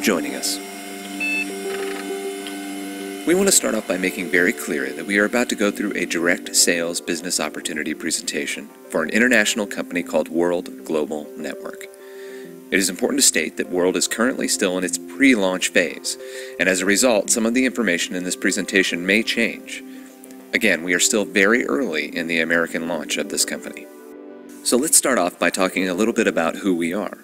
joining us. We want to start off by making very clear that we are about to go through a direct sales business opportunity presentation for an international company called World Global Network. It is important to state that World is currently still in its pre-launch phase, and as a result, some of the information in this presentation may change. Again, we are still very early in the American launch of this company. So let's start off by talking a little bit about who we are.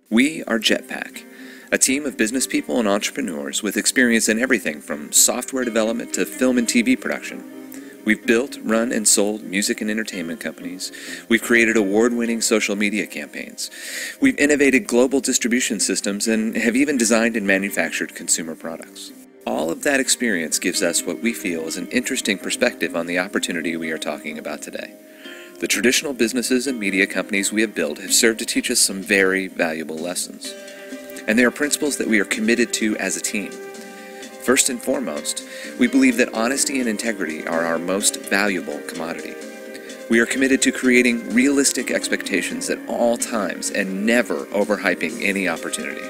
We are Jetpack, a team of business people and entrepreneurs with experience in everything from software development to film and TV production. We've built, run, and sold music and entertainment companies. We've created award-winning social media campaigns. We've innovated global distribution systems and have even designed and manufactured consumer products. All of that experience gives us what we feel is an interesting perspective on the opportunity we are talking about today. The traditional businesses and media companies we have built have served to teach us some very valuable lessons. And they are principles that we are committed to as a team. First and foremost, we believe that honesty and integrity are our most valuable commodity. We are committed to creating realistic expectations at all times and never overhyping any opportunity.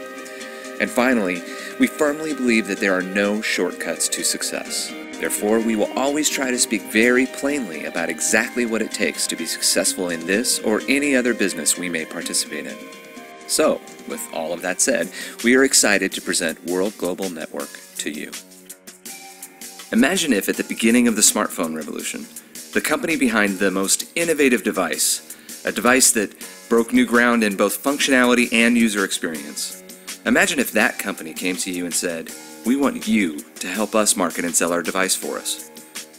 And finally, we firmly believe that there are no shortcuts to success. Therefore, we will always try to speak very plainly about exactly what it takes to be successful in this or any other business we may participate in. So, with all of that said, we are excited to present World Global Network to you. Imagine if at the beginning of the smartphone revolution, the company behind the most innovative device, a device that broke new ground in both functionality and user experience, imagine if that company came to you and said, "We want you to help us market and sell our device for us."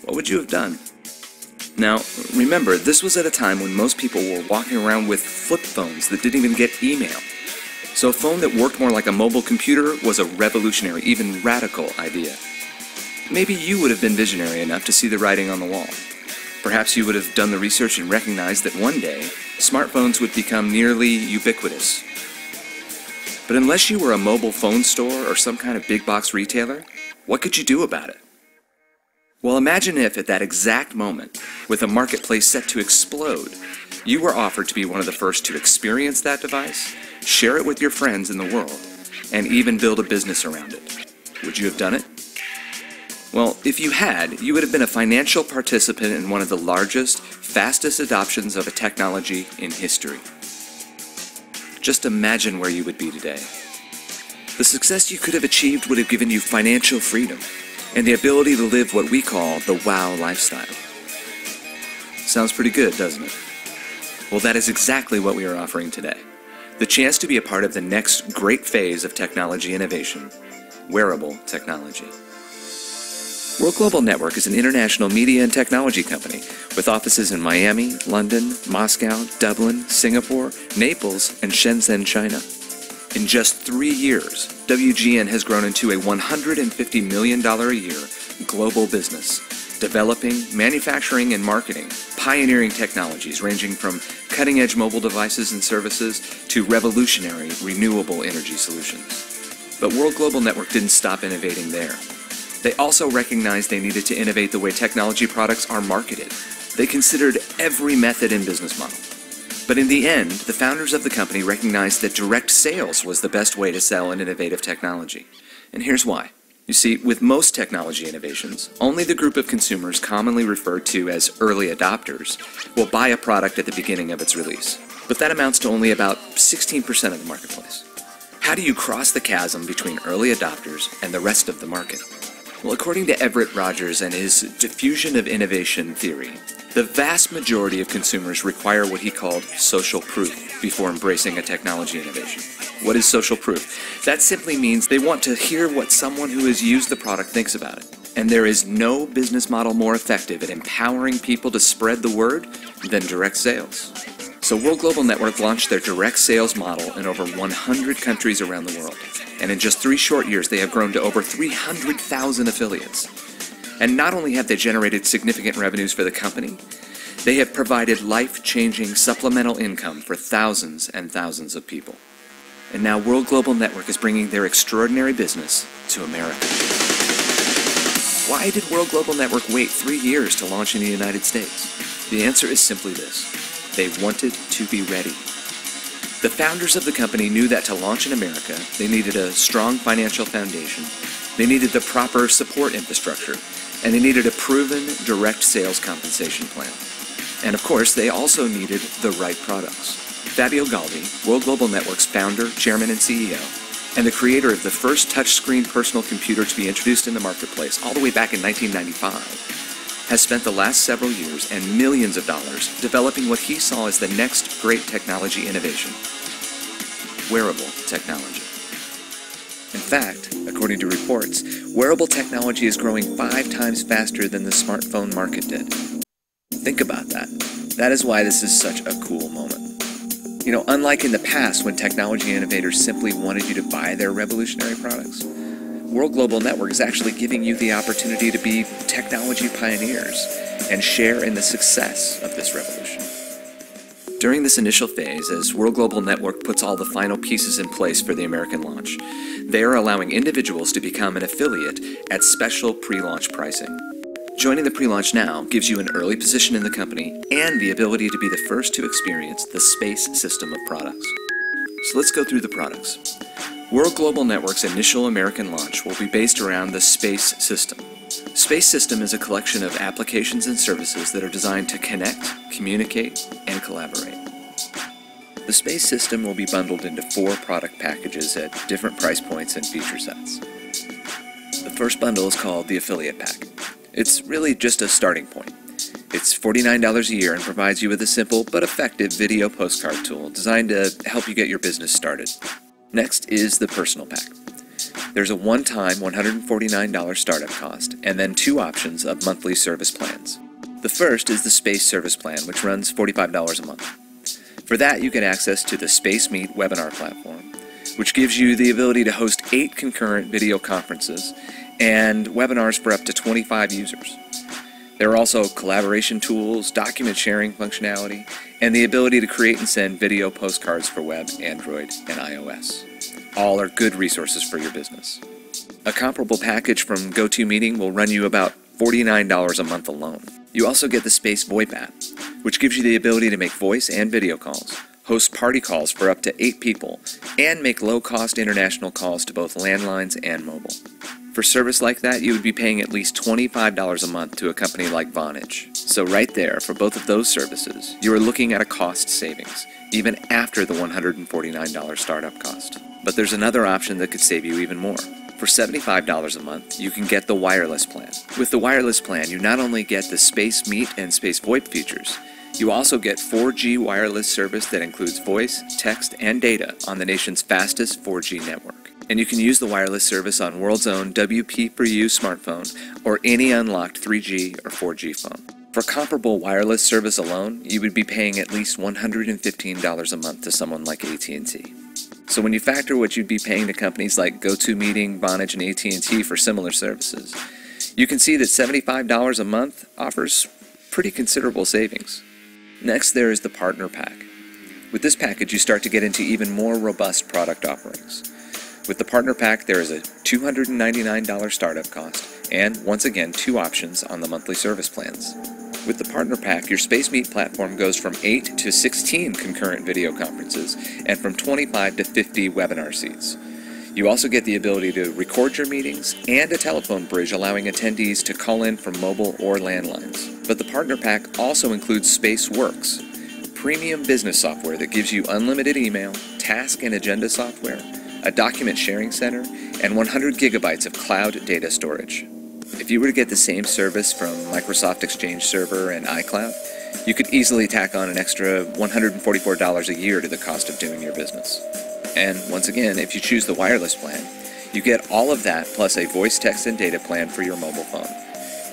What would you have done? Now, remember, this was at a time when most people were walking around with flip phones that didn't even get email. So a phone that worked more like a mobile computer was a revolutionary, even radical idea. Maybe you would have been visionary enough to see the writing on the wall. Perhaps you would have done the research and recognized that one day, smartphones would become nearly ubiquitous. But unless you were a mobile phone store or some kind of big box retailer, what could you do about it? Well, imagine if at that exact moment, with a marketplace set to explode, you were offered to be one of the first to experience that device, share it with your friends in the world, and even build a business around it. Would you have done it? Well, if you had, you would have been a financial participant in one of the largest, fastest adoptions of a technology in history. Just imagine where you would be today. The success you could have achieved would have given you financial freedom and the ability to live what we call the wow lifestyle. Sounds pretty good, doesn't it? Well, that is exactly what we are offering today. The chance to be a part of the next great phase of technology innovation, wearable technology. World Global Network is an international media and technology company with offices in Miami, London, Moscow, Dublin, Singapore, Naples, and Shenzhen, China. In just 3 years, WGN has grown into a $150 million a year global business, developing, manufacturing, and marketing pioneering technologies ranging from cutting-edge mobile devices and services to revolutionary renewable energy solutions. But World Global Network didn't stop innovating there. They also recognized they needed to innovate the way technology products are marketed. They considered every method and business model. But in the end, the founders of the company recognized that direct sales was the best way to sell an innovative technology. And here's why. You see, with most technology innovations, only the group of consumers commonly referred to as early adopters will buy a product at the beginning of its release. But that amounts to only about 16% of the marketplace. How do you cross the chasm between early adopters and the rest of the market? Well, according to Everett Rogers and his diffusion of innovation theory, the vast majority of consumers require what he called social proof before embracing a technology innovation. What is social proof? That simply means they want to hear what someone who has used the product thinks about it. And there is no business model more effective at empowering people to spread the word than direct sales. So World Global Network launched their direct sales model in over 100 countries around the world. And in just 3 short years, they have grown to over 300,000 affiliates. And not only have they generated significant revenues for the company, they have provided life-changing supplemental income for thousands and thousands of people. And now World Global Network is bringing their extraordinary business to America. Why did World Global Network wait 3 years to launch in the United States? The answer is simply this. They wanted to be ready. The founders of the company knew that to launch in America, they needed a strong financial foundation, they needed the proper support infrastructure, and they needed a proven direct sales compensation plan. And of course, they also needed the right products. Fabio Galdi, World Global Network's founder, chairman, and CEO, and the creator of the first touchscreen personal computer to be introduced in the marketplace all the way back in 1995, has spent the last several years and millions of dollars developing what he saw as the next great technology innovation: wearable technology. In fact, according to reports, wearable technology is growing 5 times faster than the smartphone market did. Think about that. That is why this is such a cool moment. You know, unlike in the past when technology innovators simply wanted you to buy their revolutionary products, World Global Network is actually giving you the opportunity to be technology pioneers and share in the success of this revolution. During this initial phase, as World Global Network puts all the final pieces in place for the American launch, they are allowing individuals to become an affiliate at special pre-launch pricing. Joining the pre-launch now gives you an early position in the company and the ability to be the first to experience the space system of products. So let's go through the products. World Global Network's initial American launch will be based around the Space System. Space System is a collection of applications and services that are designed to connect, communicate, and collaborate. The Space System will be bundled into 4 product packages at different price points and feature sets. The first bundle is called the Affiliate Pack. It's really just a starting point. It's $49 a year and provides you with a simple but effective video postcard tool designed to help you get your business started. Next is the Personal Pack. There's a one-time $149 startup cost and then 2 options of monthly service plans. The first is the Space Service Plan, which runs $45 a month. For that, you get access to the Space Meet webinar platform, which gives you the ability to host 8 concurrent video conferences and webinars for up to 25 users. There are also collaboration tools, document sharing functionality, and the ability to create and send video postcards for web, Android, and iOS. All are good resources for your business. A comparable package from GoToMeeting will run you about $49 a month alone. You also get the Space VoIP app, which gives you the ability to make voice and video calls, host party calls for up to 8 people, and make low-cost international calls to both landlines and mobile. For service like that, you would be paying at least $25 a month to a company like Vonage. So right there, for both of those services, you are looking at a cost savings, even after the $149 startup cost. But there's another option that could save you even more. For $75 a month, you can get the wireless plan. With the wireless plan, you not only get the Space Meet and Space VoIP features, you also get 4G wireless service that includes voice, text, and data on the nation's fastest 4G network. And you can use the wireless service on World's own WP4U smartphone or any unlocked 3G or 4G phone. For comparable wireless service alone, you would be paying at least $115 a month to someone like AT&T. So when you factor what you'd be paying to companies like GoToMeeting, Vonage, and AT&T for similar services, you can see that $75 a month offers pretty considerable savings. Next, there is the Partner Pack. With this package, you start to get into even more robust product offerings. With the Partner Pack, there is a $299 startup cost and, once again, 2 options on the monthly service plans. With the Partner Pack, your Space Meet platform goes from 8 to 16 concurrent video conferences and from 25 to 50 webinar seats. You also get the ability to record your meetings and a telephone bridge allowing attendees to call in from mobile or landlines. But the Partner Pack also includes SpaceWorks, premium business software that gives you unlimited email, task and agenda software, a document sharing center, and 100 gigabytes of cloud data storage. If you were to get the same service from Microsoft Exchange Server and iCloud, you could easily tack on an extra $144 a year to the cost of doing your business. And once again, if you choose the wireless plan, you get all of that plus a voice, text, and data plan for your mobile phone.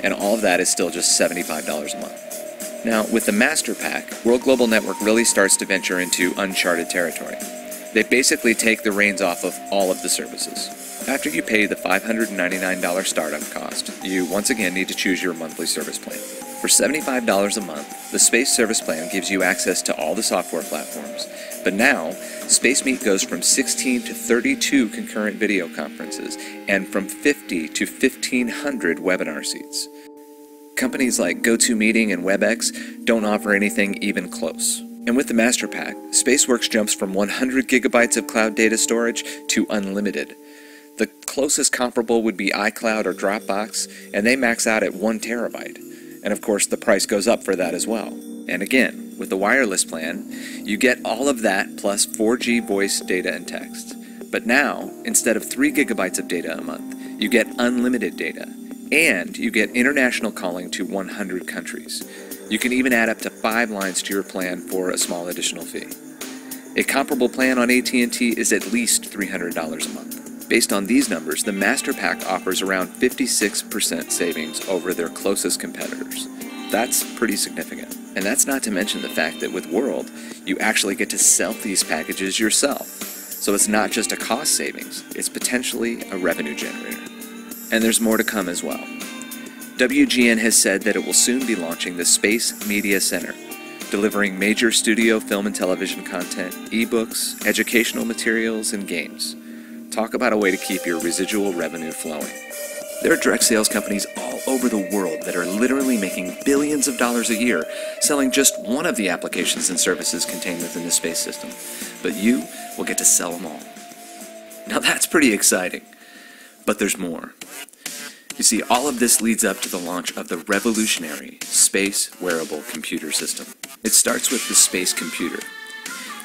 And all of that is still just $75 a month. Now, with the Master Pack, World Global Network really starts to venture into uncharted territory. They basically take the reins off of all of the services. After you pay the $599 startup cost, you once again need to choose your monthly service plan. For $75 a month, the Space Service Plan gives you access to all the software platforms, but now, Space Meet goes from 16 to 32 concurrent video conferences and from 50 to 1,500 webinar seats. Companies like GoToMeeting and WebEx don't offer anything even close. And with the Master Pack, SpaceWorks jumps from 100 gigabytes of cloud data storage to unlimited. The closest comparable would be iCloud or Dropbox, and they max out at 1 terabyte. And of course, the price goes up for that as well. And again, with the wireless plan, you get all of that plus 4G voice, data, and text. But now, instead of 3 gigabytes of data a month, you get unlimited data. And you get international calling to 100 countries. You can even add up to 5 lines to your plan for a small additional fee. A comparable plan on AT&T is at least $300 a month. Based on these numbers, the Master Pack offers around 56% savings over their closest competitors. That's pretty significant. And that's not to mention the fact that with World, you actually get to sell these packages yourself. So it's not just a cost savings, it's potentially a revenue generator. And there's more to come as well. WGN has said that it will soon be launching the Space Media Center, delivering major studio, film, and television content, ebooks, educational materials, and games. Talk about a way to keep your residual revenue flowing. There are direct sales companies all over the world that are literally making billions of dollars a year selling just one of the applications and services contained within the space system. But you will get to sell them all. Now that's pretty exciting. But there's more. You see, all of this leads up to the launch of the revolutionary Space Wearable Computer System. It starts with the Space Computer.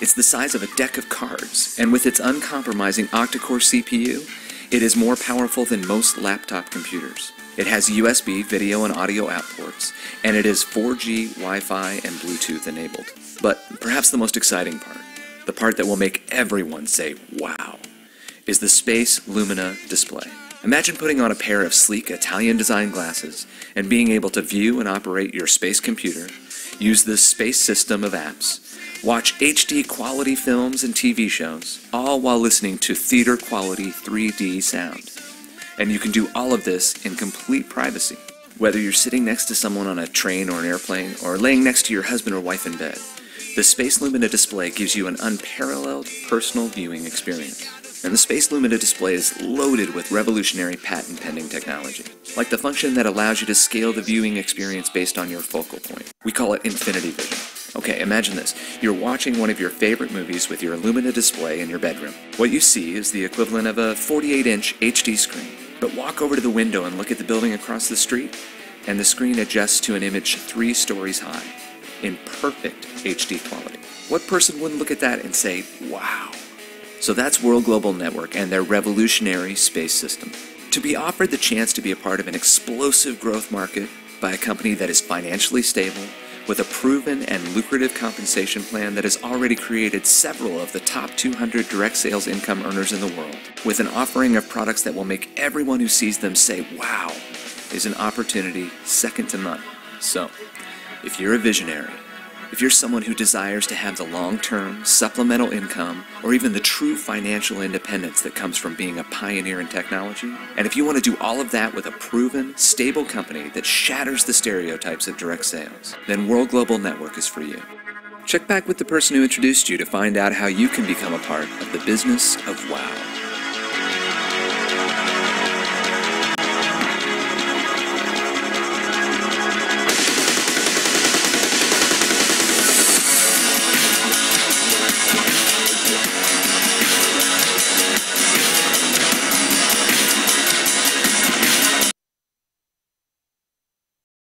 It's the size of a deck of cards, and with its uncompromising octa-core CPU, it is more powerful than most laptop computers. It has USB video and audio out ports, and it is 4G, Wi-Fi, and Bluetooth enabled. But perhaps the most exciting part, the part that will make everyone say, wow, is the Space Lumina display. Imagine putting on a pair of sleek Italian-designed glasses and being able to view and operate your space computer, use the space system of apps, watch HD quality films and TV shows, all while listening to theater quality 3D sound. And you can do all of this in complete privacy. Whether you're sitting next to someone on a train or an airplane, or laying next to your husband or wife in bed, the Space Lumina display gives you an unparalleled personal viewing experience. And the Space Lumina display is loaded with revolutionary patent-pending technology, like the function that allows you to scale the viewing experience based on your focal point. We call it Infinity Vision. Okay, imagine this. You're watching one of your favorite movies with your Lumina display in your bedroom. What you see is the equivalent of a 48-inch HD screen. But walk over to the window and look at the building across the street, and the screen adjusts to an image 3 stories high, in perfect HD quality. What person wouldn't look at that and say, wow? So that's World Global Network and their revolutionary space system. To be offered the chance to be a part of an explosive growth market by a company that is financially stable, with a proven and lucrative compensation plan that has already created several of the top 200 direct sales income earners in the world, with an offering of products that will make everyone who sees them say, wow, is an opportunity second to none. So, if you're a visionary, if you're someone who desires to have the long-term, supplemental income, or even the true financial independence that comes from being a pioneer in technology, and if you want to do all of that with a proven, stable company that shatters the stereotypes of direct sales, then World Global Network is for you. Check back with the person who introduced you to find out how you can become a part of the business of wow.